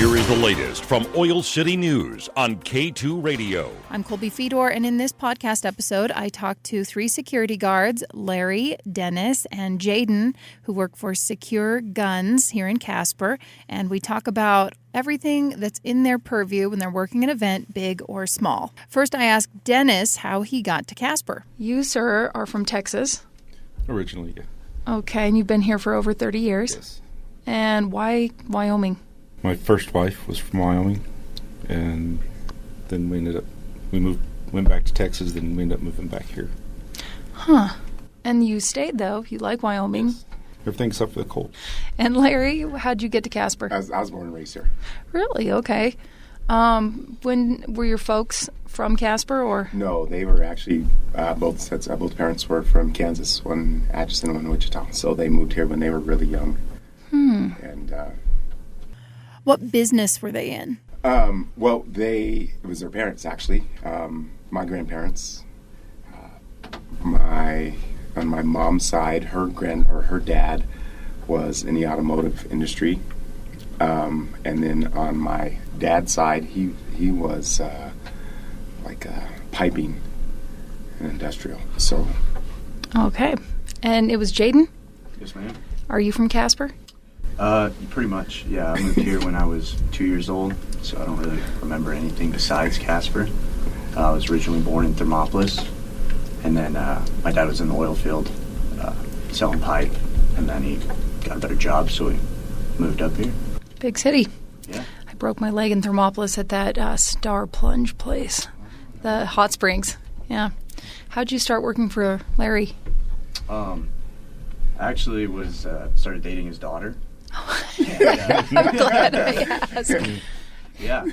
Here is the latest from Oil City News on K2 Radio. I'm Colby Fedor, and in this podcast episode, I talked to 3 security guards, Larry, Dennis, and Jayden, who work for Secure Gunz here in Casper, and we talk about everything that's in their purview when they're working an event, big or small. First, I asked Dennis how he got to Casper. You, sir, are from Texas. Originally, yeah. Okay, and you've been here for over 30 years? Yes. And why Wyoming? My first wife was from Wyoming, and then went back to Texas, then we ended up moving back here. Huh. And you stayed, though. You like Wyoming. Yes. Everything except for the cold. And Larry, how'd you get to Casper? I was born and raised here. Really? Okay. When were your folks from Casper, or? No, they were actually both parents were from Kansas, one in Atchison, one in Wichita. So they moved here when they were really young. And what business were they in? It was their parents actually. My grandparents. On my mom's side, her dad was in the automotive industry, and then on my dad's side, he was piping and industrial. So. Okay, and it was Jayden? Yes, ma'am. Are you from Casper? Pretty much, yeah. I moved here when I was 2 years old, so I don't really remember anything besides Casper. I was originally born in Thermopolis, and then my dad was in the oil field selling pipe, and then he got a better job, so we moved up here. Big city. Yeah. I broke my leg in Thermopolis at that Star Plunge place, the hot springs. Yeah. How'd you start working for Larry? Actually was started dating his daughter. I'm glad I asked. Yeah.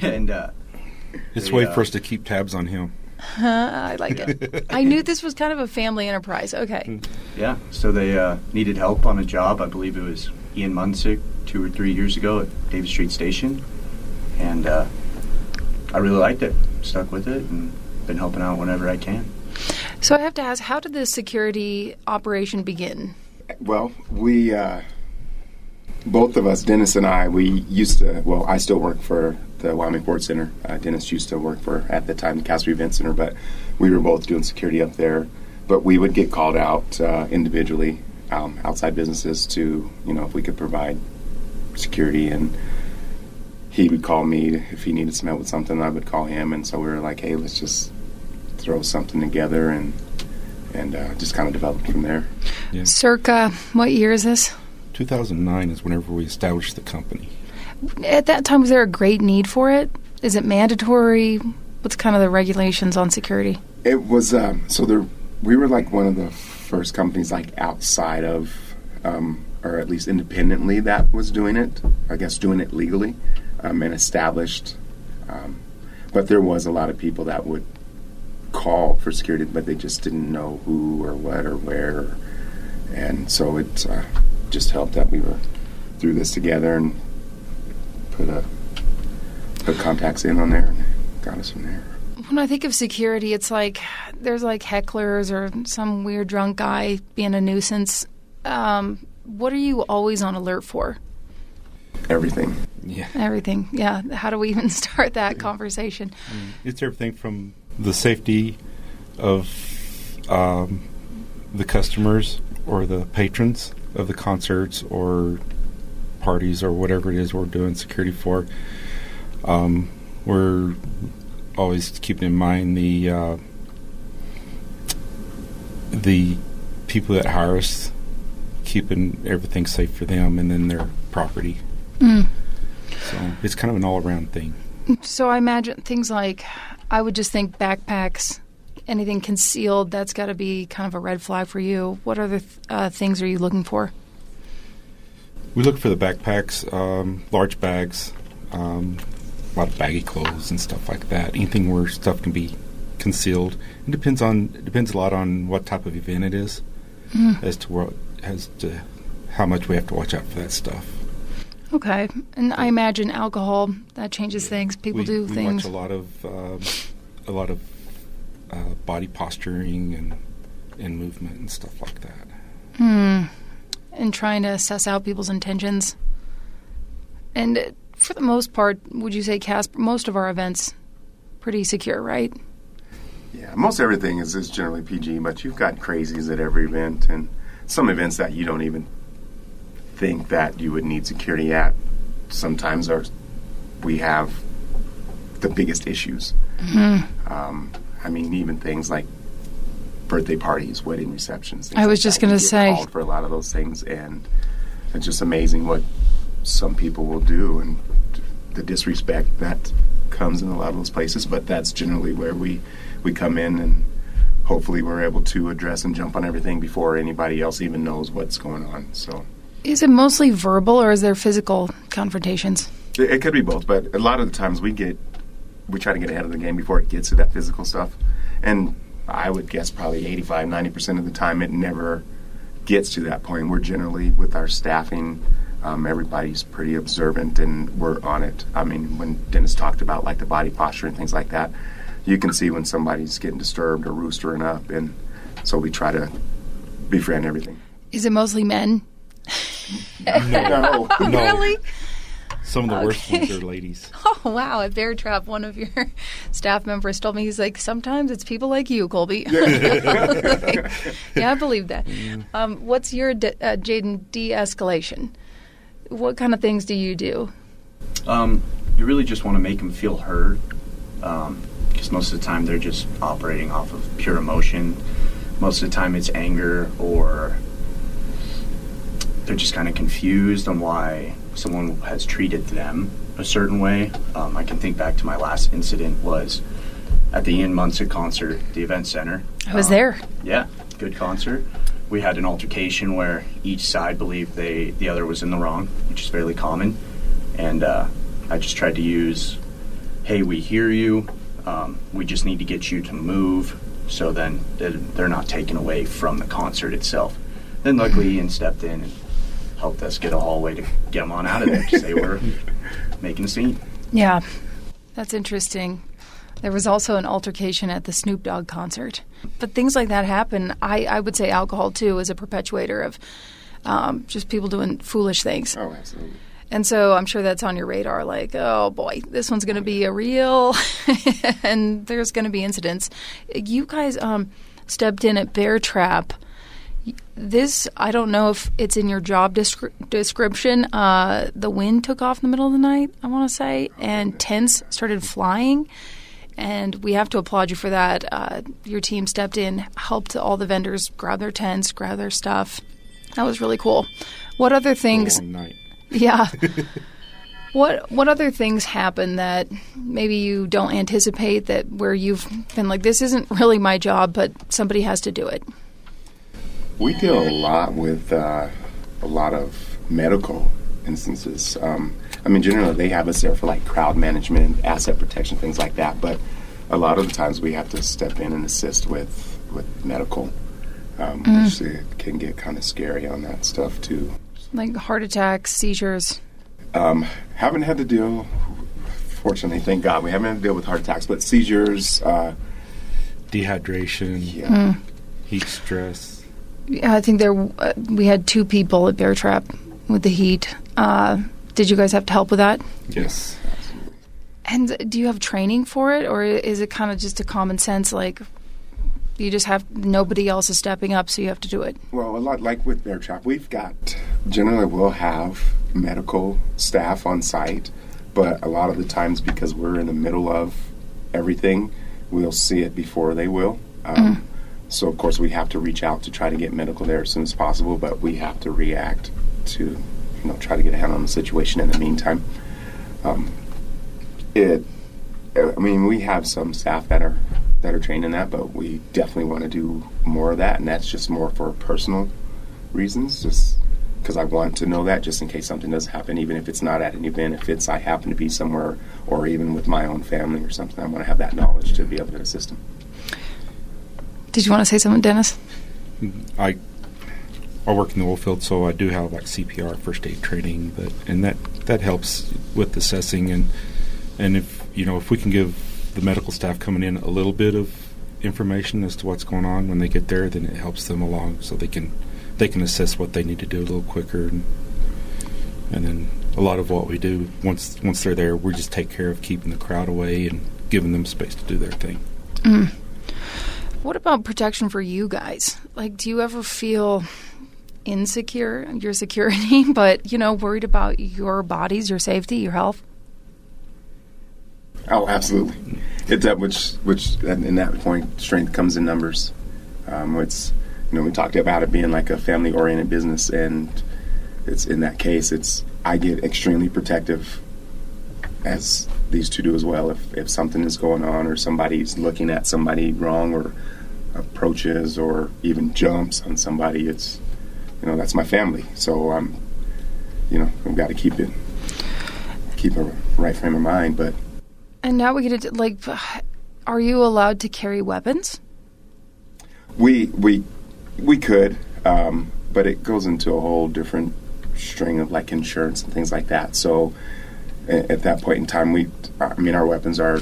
And it's a way for us to keep tabs on him. I like it. I knew this was kind of a family enterprise. Okay. Yeah, so they needed help on a job. I believe it was Ian Munsick 2 or 3 years ago at Davis Street Station. And I really liked it. Stuck with it and been helping out whenever I can. So I have to ask, how did this security operation begin? Well, we, both of us, Dennis and I, I still work for the Wyoming Port Center. Dennis used to work for, at the time, the Casper Event Center, but we were both doing security up there. But we would get called out individually, outside businesses to, if we could provide security, and he would call me if he needed some help with something. I would call him, and so we were like, hey, let's just throw something together and just kind of developed from there. Yeah. Circa, what year is this? 2009 is whenever we established the company. At that time, was there a great need for it? Is it mandatory? What's kind of the regulations on security? It was, we were like one of the first companies like outside of, or at least independently, that was doing it, I guess doing it legally, and established. But there was a lot of people that would call for security, but they just didn't know who or what or where, and so it just helped that we threw this together and put contacts in on there and got us from there. When I think of security, it's like there's like hecklers or some weird drunk guy being a nuisance. What are you always on alert for? Everything. Yeah. Everything. Yeah. How do we even start that conversation? It's everything from the safety of the customers or the patrons of the concerts or parties or whatever it is we're doing security for. We're always keeping in mind the people that hire us, keeping everything safe for them and then their property. So it's kind of an all-around thing. So I imagine things like, I would just think backpacks, anything concealed, that's got to be kind of a red flag for you. What other things are you looking for? We look for the backpacks, large bags, a lot of baggy clothes and stuff like that. Anything where stuff can be concealed. It depends a lot on what type of event it is, as to how much we have to watch out for that stuff. Okay, and I imagine alcohol, that changes things. People do things. We watch a lot of body posturing and movement and stuff like that. And trying to assess out people's intentions. And for the most part, would you say, Casper, most of our events pretty secure, right? Yeah, most everything is generally PG, but you've got crazies at every event, and some events that you don't even think that you would need security at. Sometimes we have the biggest issues. I mean, even things like birthday parties, wedding receptions. I was just going to say, called for a lot of those things, and it's just amazing what some people will do and the disrespect that comes in a lot of those places. But that's generally where we come in, and hopefully we're able to address and jump on everything before anybody else even knows what's going on. So, is it mostly verbal or is there physical confrontations? It could be both, but a lot of the times we try to get ahead of the game before it gets to that physical stuff. And I would guess probably 85-90% of the time it never gets to that point. We're generally, with our staffing, everybody's pretty observant and we're on it. I mean, when Dennis talked about like the body posture and things like that, you can see when somebody's getting disturbed or roostering up, and so we try to befriend everything. Is it mostly men? No. Really? Some of the worst ones are ladies. Oh, wow. At Bear Trap, one of your staff members told me, he's like, sometimes it's people like you, Colby. Yeah, I believe that. What's your, Jayden, de-escalation? What kind of things do you do? You really just want to make them feel heard, because most of the time they're just operating off of pure emotion. Most of the time it's anger, or they're just kind of confused on why someone has treated them a certain way. I can think back to my last incident was at the Ian Munson concert, the event center. I was there. Yeah, good concert. We had an altercation where each side believed the other was in the wrong, which is fairly common. And I just tried to use, hey, we hear you. We just need to get you to move, so then they're not taken away from the concert itself. Then luckily Ian stepped in and helped us get a hallway to get them on out of there because they were making a scene. Yeah, that's interesting. There was also an altercation at the Snoop Dogg concert. But things like that happen. I would say alcohol, too, is a perpetuator of just people doing foolish things. Oh, absolutely. And so I'm sure that's on your radar, like, oh, boy, this one's going to be a real, and there's going to be incidents. You guys stepped in at Bear Trap. This, I don't know if it's in your job description. The wind took off in the middle of the night, I want to say, and tents started flying. And we have to applaud you for that. Your team stepped in, helped all the vendors grab their tents, grab their stuff. That was really cool. What other things? Long night. Yeah. What other things happen that maybe you don't anticipate, that where you've been like, this isn't really my job, but somebody has to do it? We deal a lot with a lot of medical instances. I mean, generally they have us there for like crowd management, asset protection, things like that. But a lot of the times we have to step in and assist with medical, which can get kind of scary on that stuff too. Like heart attacks, seizures. Haven't had to deal, fortunately, thank God, we haven't had to deal with heart attacks, but seizures. Dehydration, heat stress. Yeah, I think we had 2 people at Bear Trap with the heat. Did you guys have to help with that? Yes. Absolutely. And do you have training for it, or is it kind of just a common sense, like you just have nobody else is stepping up, so you have to do it? Well, a lot like with Bear Trap, generally we'll have medical staff on site, but a lot of the times because we're in the middle of everything, we'll see it before they will. So, of course, we have to reach out to try to get medical there as soon as possible, but we have to react to, try to get a handle on the situation in the meantime. We have some staff that are trained in that, but we definitely want to do more of that, and that's just more for personal reasons, just because I want to know that just in case something does happen, even if it's not at an event, if I happen to be somewhere, or even with my own family or something, I want to have that knowledge to be able to assist them. Did you want to say something, Dennis? I work in the oil field, so I do have like CPR, first aid training, and that helps with assessing, and if we can give the medical staff coming in a little bit of information as to what's going on when they get there, then it helps them along so they can assess what they need to do a little quicker, and then a lot of what we do, once they're there, we just take care of keeping the crowd away and giving them space to do their thing. What about protection for you guys? Like, do you ever feel insecure, your security, but, worried about your bodies, your safety, your health? Oh, absolutely. It's that which in that point, strength comes in numbers. It's, we talked about it being like a family-oriented business, and it's in that case, I get extremely protective, as these two do as well. If something is going on or somebody's looking at somebody wrong or approaches or even jumps on somebody, it's, that's my family. So I've got to keep a right frame of mind. But and now we get to are you allowed to carry weapons? We could, but it goes into a whole different string of insurance and things like that. So at that point in time, our weapons are,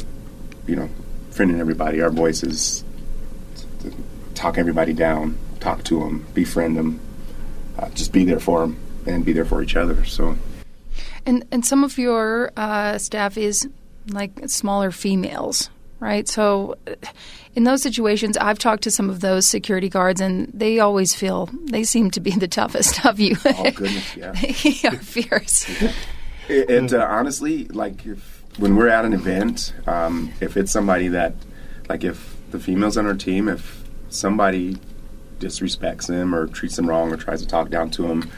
friending everybody. Our voice is to talk everybody down, talk to them, befriend them, just be there for them and be there for each other. So, and some of your staff is smaller females, right? So in those situations, I've talked to some of those security guards, and they seem to be the toughest of you. Oh, goodness, yeah. They are fierce. And honestly, when we're at an event, if it's somebody that, if the females on our team, if somebody disrespects them or treats them wrong or tries to talk down to them,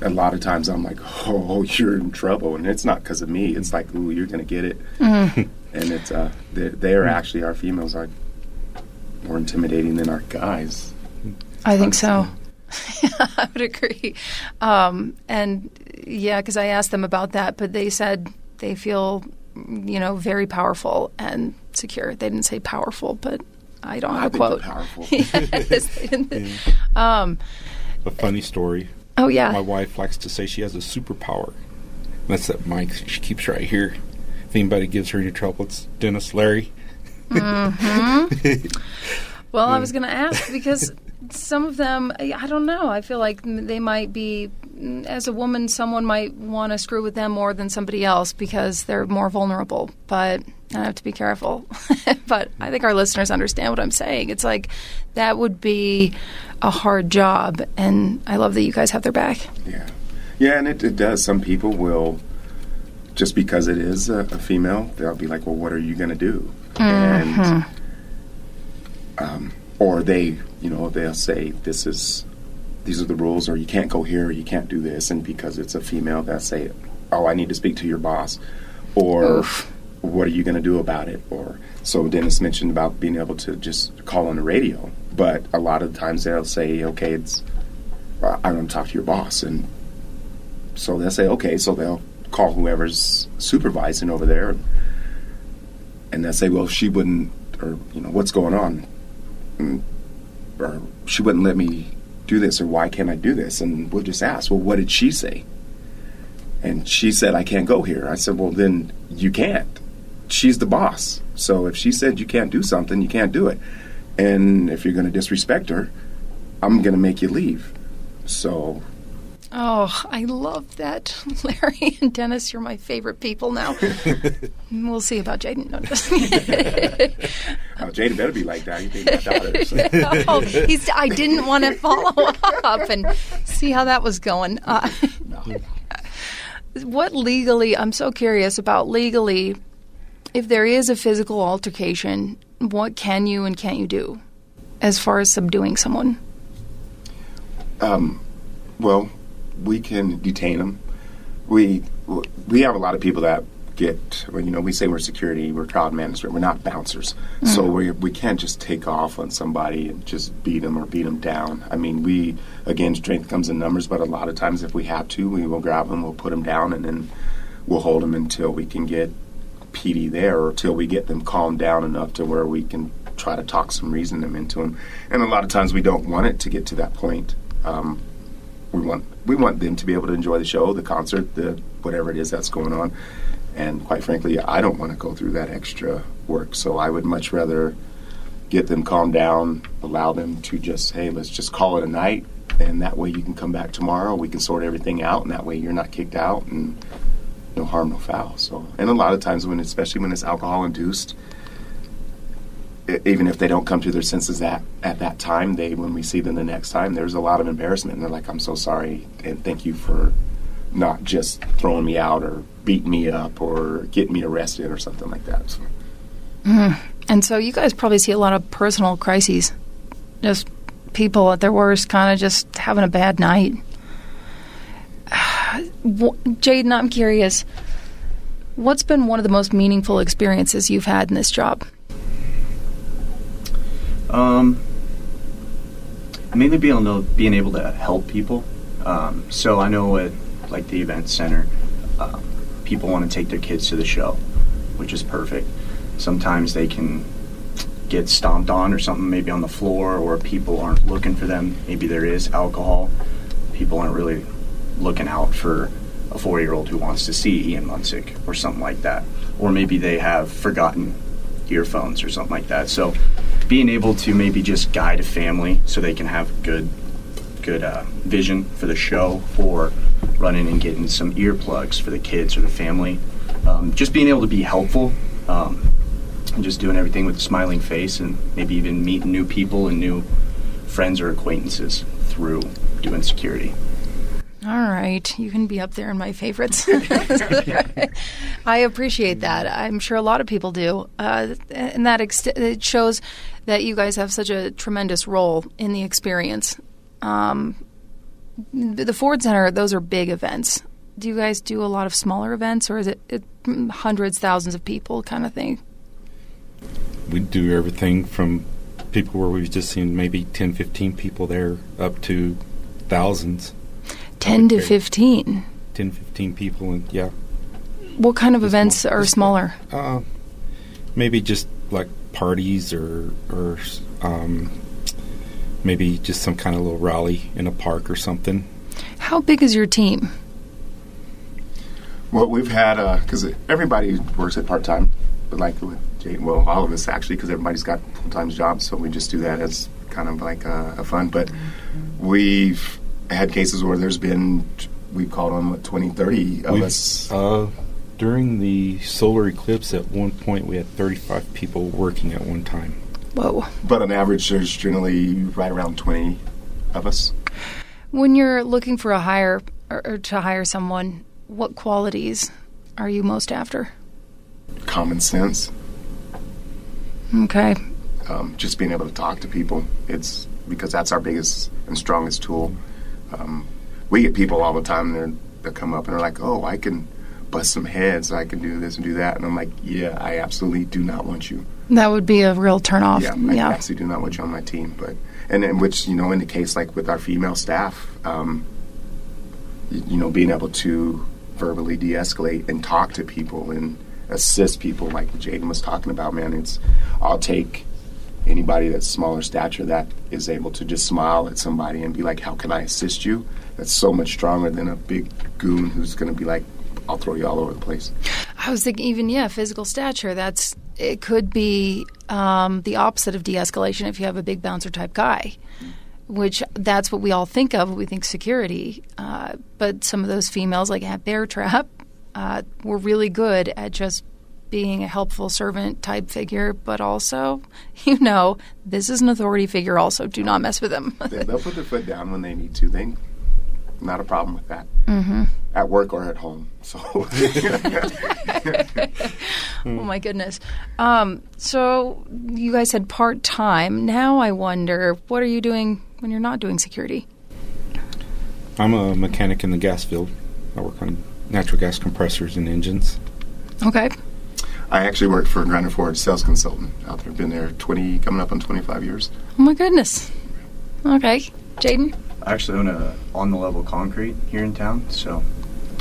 a lot of times I'm like, oh, you're in trouble. And it's not because of me. It's like, ooh, you're going to get it. Mm-hmm. And it's they are actually, our females are more intimidating than our guys. I think so. I would agree. And yeah, because I asked them about that, but they said they feel, very powerful and secure. They didn't say powerful, but I don't have a quote. Powerful. Yes, they didn't. A funny story. Oh, yeah. My wife likes to say she has a superpower. That's that mic she keeps right here. If anybody gives her any trouble, it's Dennis, Larry. Mm-hmm. Well, I was going to ask because some of them, I don't know. I feel like they might be, as a woman, someone might want to screw with them more than somebody else because they're more vulnerable. But I have to be careful. But I think our listeners understand what I'm saying. It's that would be a hard job, and I love that you guys have their back. Yeah. Yeah, and it does. Some people will, just because it is a female, they'll be like, well, what are you going to do? Mm-hmm. And or they'll say these are the rules, or you can't go here, or you can't do this, and because it's a female, they'll say, oh, I need to speak to your boss, or oof, what are you going to do about it? Or so Dennis mentioned about being able to just call on the radio, but a lot of times they'll say, okay, I'm going to talk to your boss, and so they'll say, okay, so they'll call whoever's supervising over there, and they'll say, well, she wouldn't, or what's going on, or she wouldn't let me do this, or why can't I do this? And we'll just ask, well, what did she say? And she said, I can't go here. I said, well, then you can't. She's the boss. So if she said you can't do something, you can't do it. And if you're going to disrespect her, I'm going to make you leave. So. Oh, I love that. Larry and Dennis, you're my favorite people now. We'll see about Jayden. No, just Jayden better be like that. You think my daughter. So. Oh, I didn't want to follow up and see how that was going. What legally, I'm so curious about legally, if there is a physical altercation, what can you and can't you do as far as subduing someone? Well, we can detain them. We have a lot of people that get, we say we're security, we're crowd management, we're not bouncers. Mm-hmm. So we can't just take off on somebody and just beat them or beat them down. I mean, again, strength comes in numbers, but a lot of times if we have to, we will grab them, we'll put them down, and then we'll hold them until we can get PD there, or till we get them calmed down enough to where we can try to talk some reason them into them. And a lot of times we don't want it to get to that point. We want them to be able to enjoy the show, the concert, the whatever it is that's going on. And quite frankly, I don't want to go through that extra work. So I would much rather get them calmed down, allow them to just, hey, let's just call it a night. and that way you can come back tomorrow. We can sort everything out, and that way you're not kicked out, and no harm, no foul. So, and a lot of times especially when it's alcohol induced, even if they don't come to their senses at that time, when we see them the next time, there's a lot of embarrassment, and they're like, "I'm so sorry, and thank you for not just throwing me out or beating me up or getting me arrested or something like that." So. And so you guys probably see a lot of personal crises, just people at their worst, kind of just having a bad night. Jayden, I'm curious, what's been one of the most meaningful experiences you've had in this job? Mainly being able to help people. So I know at like the event center, people want to take their kids to the show, which is perfect. Sometimes they can get stomped on or something, maybe on the floor, or people aren't looking for them. Maybe there is alcohol. People aren't really looking out for a 4-year-old who wants to see Ian Munsick or something like that. Or maybe they have forgotten earphones or something like that. So being able to maybe just guide a family so they can have good vision for the show, or running and getting some earplugs for the kids or the family. Just being able to be helpful, and just doing everything with a smiling face, and maybe even meeting new people and new friends or acquaintances through doing security. All right. You can be up there in my favorites. I appreciate that. I'm sure a lot of people do. And that it shows that you guys have such a tremendous role in the experience. The Ford Center, those are big events. Do you guys do a lot of smaller events, or is it hundreds, thousands of people kind of thing? We do everything from people where we've just seen maybe 10, 15 people there up to thousands. 10 to 15? 10, 15 people, and yeah. What kind of events are smaller? Maybe just like parties or maybe just some kind of little rally in a park or something. How big is your team? Well, we've had, because everybody works at part-time, but like with Jayden, well, all of us actually, because everybody's got full-time jobs, so we just do that as kind of like a fun. But we've had cases where we've called on 20, 30 of us. During the solar eclipse, at one point, we had 35 people working at one time. Whoa. But on average, there's generally right around 20 of us. When you're looking for a hire or to hire someone, what qualities are you most after? Common sense. Okay. Just being able to talk to people. It's because that's our biggest and strongest tool. We get people all the time that come up and are like, "Oh, I can bust some heads. I can do this and do that." And I'm like, "Yeah, I absolutely do not want you." That would be a real turnoff. Yeah, I absolutely do not want you on my team. But and which in the case like with our female staff, being able to verbally de-escalate and talk to people and assist people like Jayden was talking about, man, I'll take anybody that's smaller stature that is able to just smile at somebody and be like, "How can I assist you?" That's so much stronger than a big goon who's going to be like, "I'll throw you all over the place." I was thinking even, physical stature, it could be the opposite of de-escalation if you have a big bouncer type guy, which that's what we all think of when we think security. But some of those females, like at Bear Trap, were really good at just being a helpful servant type figure, but also, this is an authority figure also. Do not mess with them. They'll put their foot down when they need to. Not a problem with that. Mm-hmm. At work or at home. So. Oh, my goodness. So you guys said part-time. Now I wonder, what are you doing when you're not doing security? I'm a mechanic in the gas field. I work on natural gas compressors and engines. Okay. I actually work for Grinder Ford, sales consultant out there. Been there coming up on 25 years. Oh, my goodness. Okay. Jayden? I actually own a on-the-level concrete here in town, so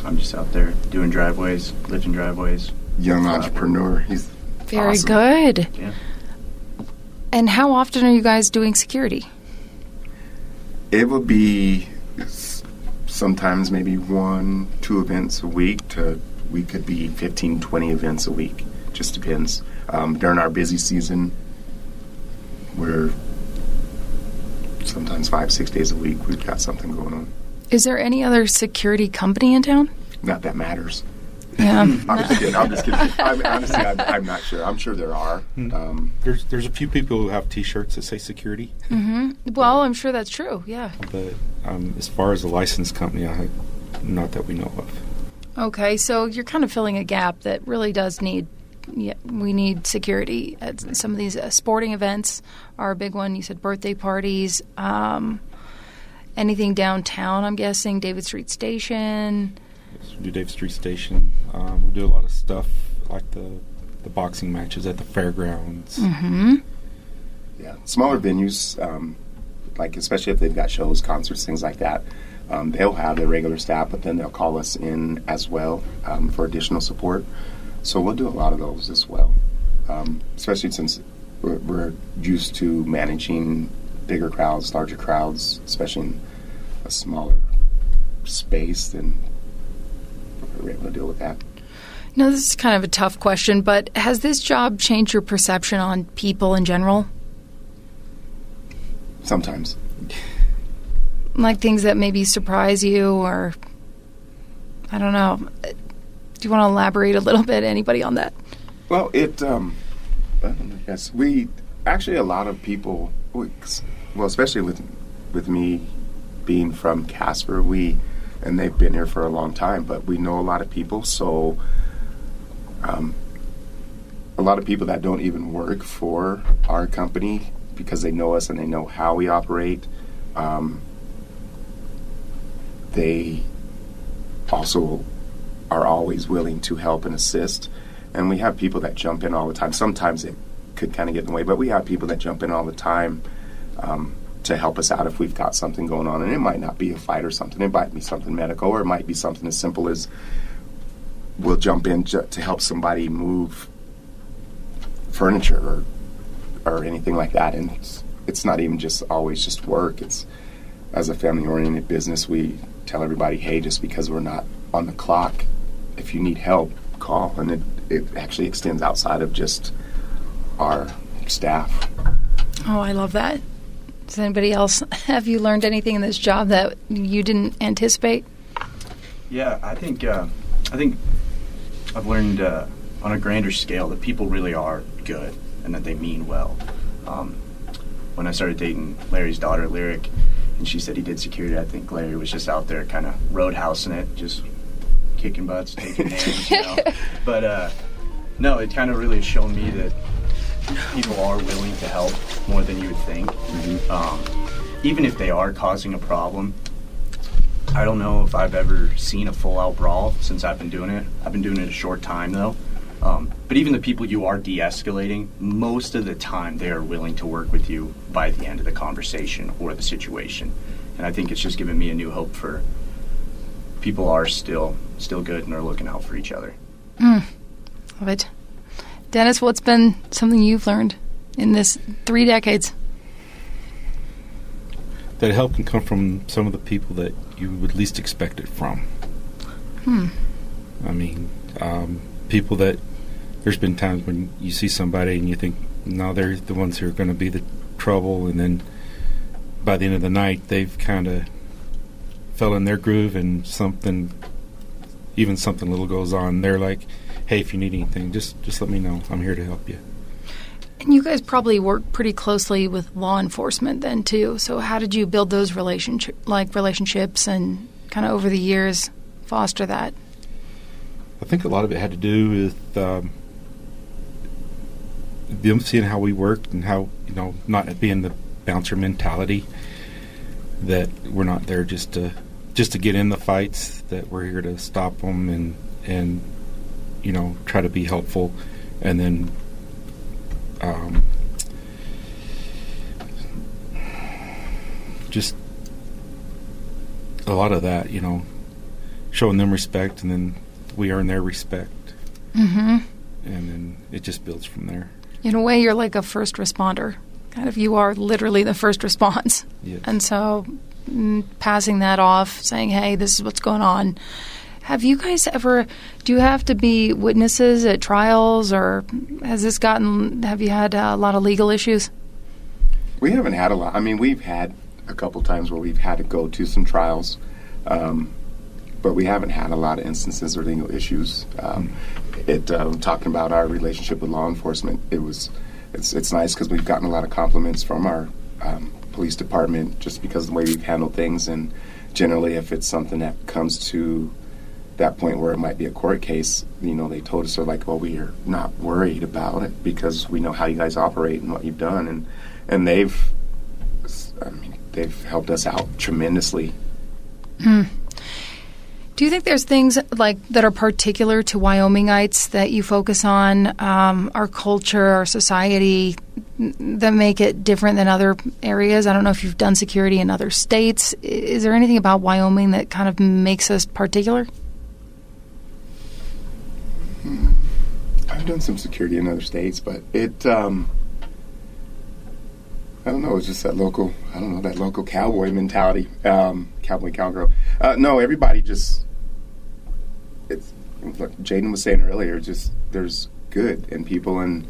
I'm just out there doing driveways, lifting driveways. Young entrepreneur. He's very awesome. Good. Yeah. And how often are you guys doing security? It would be sometimes maybe 1-2 events a week we could be 15, 20 events a week. Just depends. During our busy season, we're sometimes 5-6 days a week we've got something going on. Is there any other security company in town? Not that matters. Yeah. I'm just kidding. Honestly, I'm not sure. I'm sure there are. There's a few people who have T-shirts that say security. Mm-hmm. Well, I'm sure that's true, yeah. But as far as a licensed company, not that we know of. Okay, so you're kind of filling a gap that really does need, we need security. Some of these sporting events are a big one. You said birthday parties, anything downtown, I'm guessing, David Street Station. Yes, we do David Street Station. We do a lot of stuff like the boxing matches at the fairgrounds. Mm-hmm. Yeah, smaller venues, like especially if they've got shows, concerts, things like that. They'll have their regular staff, but then they'll call us in as well for additional support. So we'll do a lot of those as well, especially since we're used to managing bigger crowds, larger crowds, especially in a smaller space. Then we're able to deal with that. No, this is kind of a tough question, but has this job changed your perception on people in general? Sometimes. Like things that maybe surprise you, or I don't know. Do you want to elaborate a little bit? Anybody on that? Well, yes, we actually, a lot of people, well, especially with me being from Casper, and they've been here for a long time, but we know a lot of people, so a lot of people that don't even work for our company because they know us and they know how we operate. They also are always willing to help and assist. And we have people that jump in all the time. Sometimes it could kind of get in the way, but we have people that jump in all the time to help us out if we've got something going on. And it might not be a fight or something. It might be something medical, or it might be something as simple as we'll jump in to help somebody move furniture or anything like that. And it's not even just always just work. It's, as a family-oriented business, we tell everybody, hey, just because we're not on the clock, if you need help, call. And it actually extends outside of just our staff. Oh, I love that. Does anybody else, have you learned anything in this job that you didn't anticipate? Yeah, I think I've learned on a grander scale that people really are good and that they mean well. When I started dating Larry's daughter, Lyric, and she said he did security, I think Larry was just out there kind of roadhousing it, just kicking butts, taking names, you know. But no, it kind of really showed me that people are willing to help more than you would think. Mm-hmm. Even if they are causing a problem. I don't know if I've ever seen a full-out brawl since I've been doing it. I've been doing it a short time, though. But even the people you are de-escalating, most of the time they are willing to work with you by the end of the conversation or the situation. And I think it's just given me a new hope for people are still good and are looking out for each other. Love it. Dennis, what's been something you've learned in this 3 decades? That help can come from some of the people that you would least expect it from. I mean, people that there's been times when you see somebody and you think, no, they're the ones who are going to be the trouble, and then by the end of the night, they've kind of fell in their groove, and something little goes on. They're like, hey, if you need anything, just let me know. I'm here to help you. And you guys probably work pretty closely with law enforcement then, too. So how did you build those relationships and kind of over the years foster that? I think a lot of it had to do with them seeing how we worked and how, not being the bouncer mentality, that we're not there just to get in the fights, that we're here to stop them and try to be helpful, and then just a lot of that, showing them respect, and then we earn their respect. Mm-hmm. And then it just builds from there. In a way, you're like a first responder. Kind of, you are literally the first response. Yes. And so passing that off, saying, hey, this is what's going on. Have you guys do you have to be witnesses at trials, or have you had a lot of legal issues? We haven't had a lot. I mean, we've had a couple times where we've had to go to some trials, but we haven't had a lot of instances or legal issues. Talking about our relationship with law enforcement, it's nice because we've gotten a lot of compliments from our police department just because of the way we've handled things. And generally, if it's something that comes to that point where it might be a court case, they told us, they're like, well, we are not worried about it because we know how you guys operate and what you've done. And they've helped us out tremendously. Do you think there's things like that are particular to Wyomingites that you focus on, our culture, our society, that make it different than other areas? I don't know if you've done security in other states. Is there anything about Wyoming that kind of makes us particular? I've done some security in other states, but I don't know, it's just that local cowboy mentality, cowboy, cowgirl. No, everybody just, it's like Jayden was saying earlier, just there's good in people, and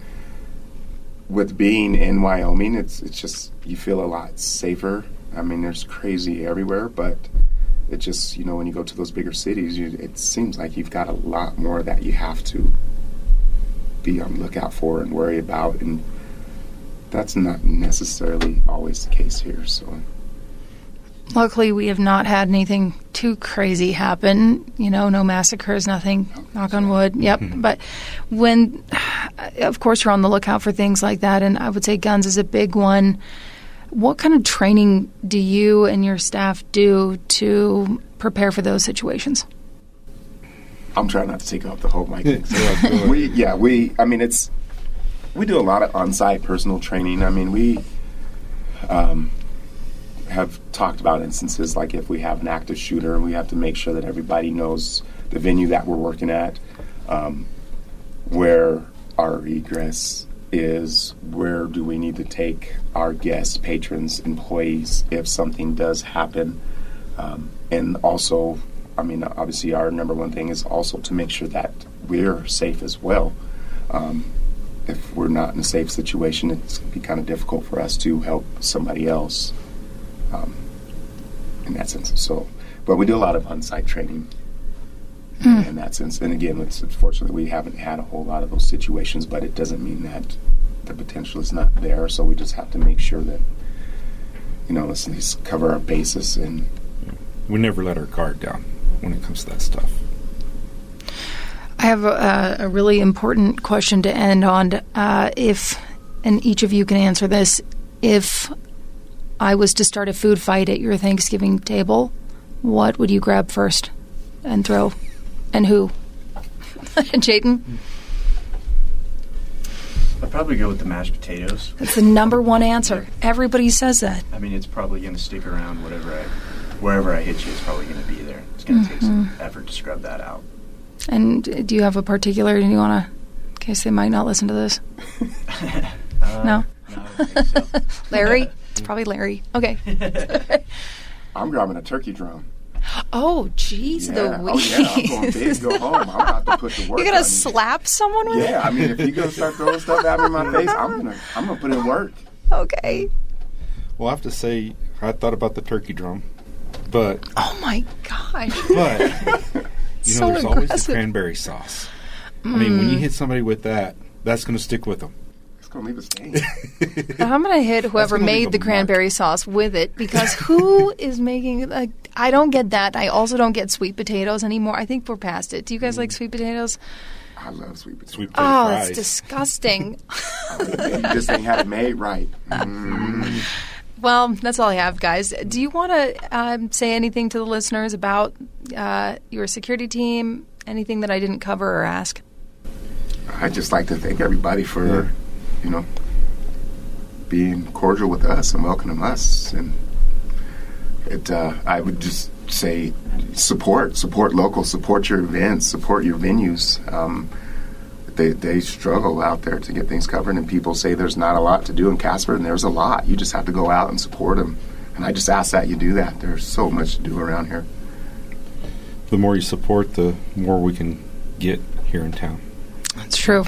with being in Wyoming, it's just, you feel a lot safer. I mean, there's crazy everywhere, but it just, when you go to those bigger cities, it seems like you've got a lot more that you have to be on the lookout for and worry about, and that's not necessarily always the case here. So, luckily, we have not had anything too crazy happen. No massacres, nothing. Knock on wood. Yep. But when, of course, you're on the lookout for things like that, and I would say guns is a big one. What kind of training do you and your staff do to prepare for those situations? I'm trying not to take off the whole mic. We do a lot of on-site personal training. I mean, we have talked about instances like if we have an active shooter, we have to make sure that everybody knows the venue that we're working at, where our egress is, where do we need to take our guests, patrons, employees if something does happen. And also, obviously our number one thing is also to make sure that we're safe as well. If we're not in a safe situation, it's going to be kind of difficult for us to help somebody else in that sense. So, but we do a lot of on-site training in that sense. And again, it's unfortunate we haven't had a whole lot of those situations, but it doesn't mean that the potential is not there. So we just have to make sure that, let's at least cover our bases. And we never let our guard down when it comes to that stuff. I have a really important question to end on. And each of you can answer this, if I was to start a food fight at your Thanksgiving table, what would you grab first and throw? And who? Jayden? I'd probably go with the mashed potatoes. That's the number one answer. Everybody says that. It's probably going to stick around wherever I hit you, it's probably going to be there. It's going to take some effort to scrub that out. And do you have a particular, do you want to, in case they might not listen to this? No? No, I don't think so. Larry? It's probably Larry. Okay. I'm grabbing a turkey drum. Oh, jeez, yeah. Louise. Oh, yeah, I'm going big, go home. I'm about to put the work. You're going to slap someone with it? Yeah, if you're going to start throwing stuff at me in my face, I'm gonna put in work. Okay. Well, I have to say, I thought about the turkey drum, but... Oh, my gosh. But... So there's aggressive. Always the cranberry sauce. When you hit somebody with that, that's going to stick with them. It's going to leave a stain. I'm going to hit whoever made the cranberry sauce with it, because who is making, I don't get that. I also don't get sweet potatoes anymore. I think we're past it. Do you guys like sweet potatoes? I love sweet potatoes. Sweet potato Oh, fries. that's disgusting. You just ain't had it made right. Well, that's all I have, guys. Do you want to say anything to the listeners about your security team? Anything that I didn't cover or ask? I'd just like to thank everybody for, being cordial with us and welcoming us. And I would just say support local, support your events, support your venues. They struggle out there to get things covered, and people say there's not a lot to do in Casper, and there's a lot. You just have to go out and support them. And I just ask that you do that. There's so much to do around here. The more you support, the more we can get here in town. That's true.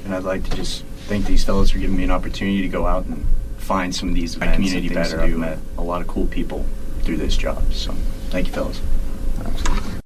And I'd like to just thank these fellows for giving me an opportunity to go out and find some of these events community better. I've met a lot of cool people through this job. So thank you, fellas. Absolutely.